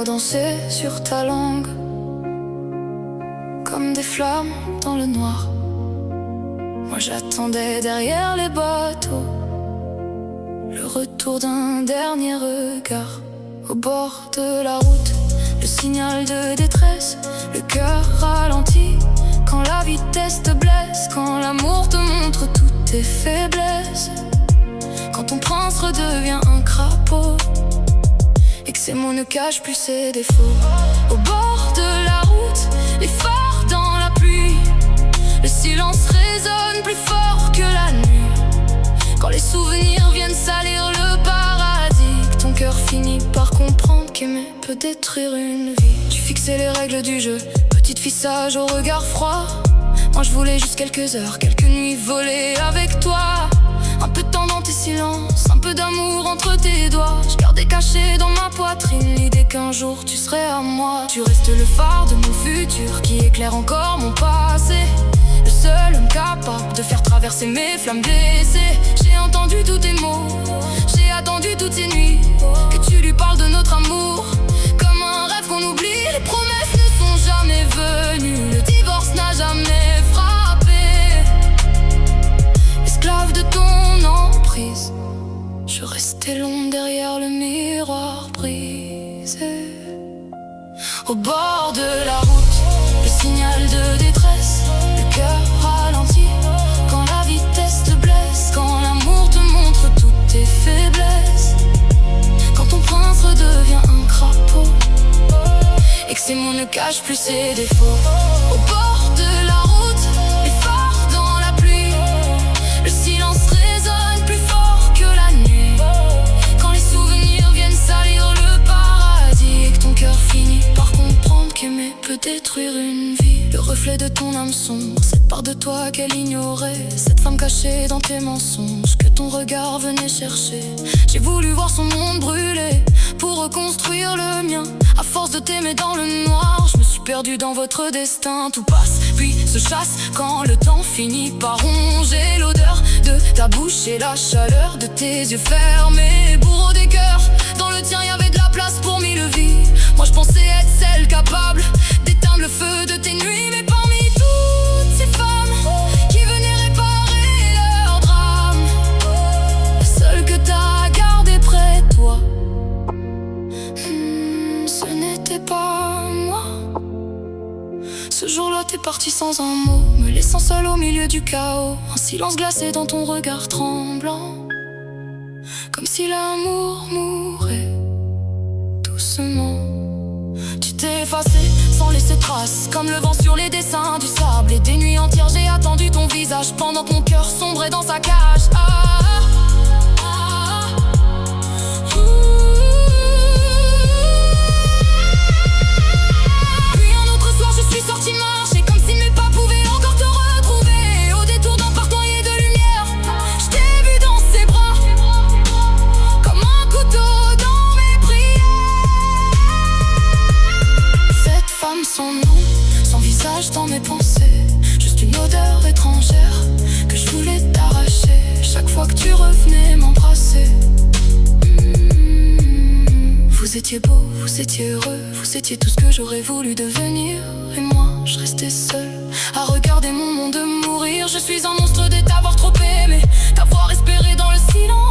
mots dansaient sur ta langue, comme des flammes dans le noir. Moi j'attendais derrière les bateaux le retour d'un dernier regard. Au bord de la route, le signal de détresse, le cœur ralenti. Quand la vitesse te blesse, quand l'amour te montre toutes tes faiblesses, quand ton prince redevient un crapaud et que ses mots ne cachent plus ses défauts. Au bord de la route, les phares dans la pluie, le silence résonne plus fort que la nuit. Quand les souvenirs viennent salir le paradis, que ton cœur finit par comprendre qu'aimer peut détruire une vie. Tu fixais les règles du jeu, petite fille sage au regard froid. Moi je voulais juste quelques heures, quelques nuits volées avec toi. Un peu de temps dans tes silences, un peu d'amour entre tes doigts. Je gardais caché dans ma poitrine l'idée qu'un jour tu serais à moi. Tu restes le phare de mon futur qui éclaire encore mon passé, le seul homme capable de faire traverser mes flammes blessées. J'ai entendu tous tes mots, j'ai attendu toutes ces nuits, que tu lui parles de notre amour, comme un rêve qu'on oublie. Les promesses ne sont jamais venues, le divorce n'a jamais frappé. Esclave de ton emprise, je restais long derrière le miroir brisé. Au bord de la route, le signal de détresse, le cœur ralenti. Quand la vitesse te blesse, quand l'amour te montre toutes tes faiblesses, quand ton prince redevient un crapaud et que ses mots ne cachent plus ses défauts. Au bord de la route, les phares dans la pluie, le silence résonne plus fort que la nuit. Quand les souvenirs viennent salir le paradis et que ton cœur finit par comprendre qu'aimer peut détruire une vie. Le reflet de ton âme sombre, cette part de toi qu'elle ignorait, cette femme cachée dans tes mensonges que ton regard venait chercher. J'ai voulu voir son monde brûler pour reconstruire le mien. À force de t'aimer dans le noir, je me suis perdu dans votre destin. Tout passe puis se chasse quand le temps finit par ronger. L'odeur de ta bouche et la chaleur de tes yeux fermés, bourreau des cœurs. Dans le tien y avait de la place pour mille vies. Moi je pensais être celle capable d'éteindre le feu de tes nuits. Mais parmi toutes ces femmes qui venaient réparer leur drame, la seule que t'as gardée près de toi, ce n'était pas moi. Ce jour-là t'es parti sans un mot, me laissant seul au milieu du chaos. Un silence glacé dans ton regard tremblant, comme si l'amour mourait doucement. Tu t'es effacé sans laisser trace, comme le vent sur les dessins du sable. Et des nuits entières j'ai attendu ton visage, pendant que mon cœur sombrait dans sa cage. Puis un autre soir je suis sorti marcher, comme si mes pas pouvaient encore te retrouver. Au détour d'un partenariat de lumière, je t'ai vu dans ses bras, comme un couteau dans mes prières. Cette femme sans nom, sans visage dans mes pensées, juste une odeur étrangère que je voulais t'arracher chaque fois que tu revenais m'embrasser. Vous étiez beau, vous étiez heureux, vous étiez tout ce que j'aurais voulu devenir. Et moi, je restais seule à regarder mon monde mourir. Je suis un monstre de t'avoir trop aimé, t'avoir espéré dans le silence.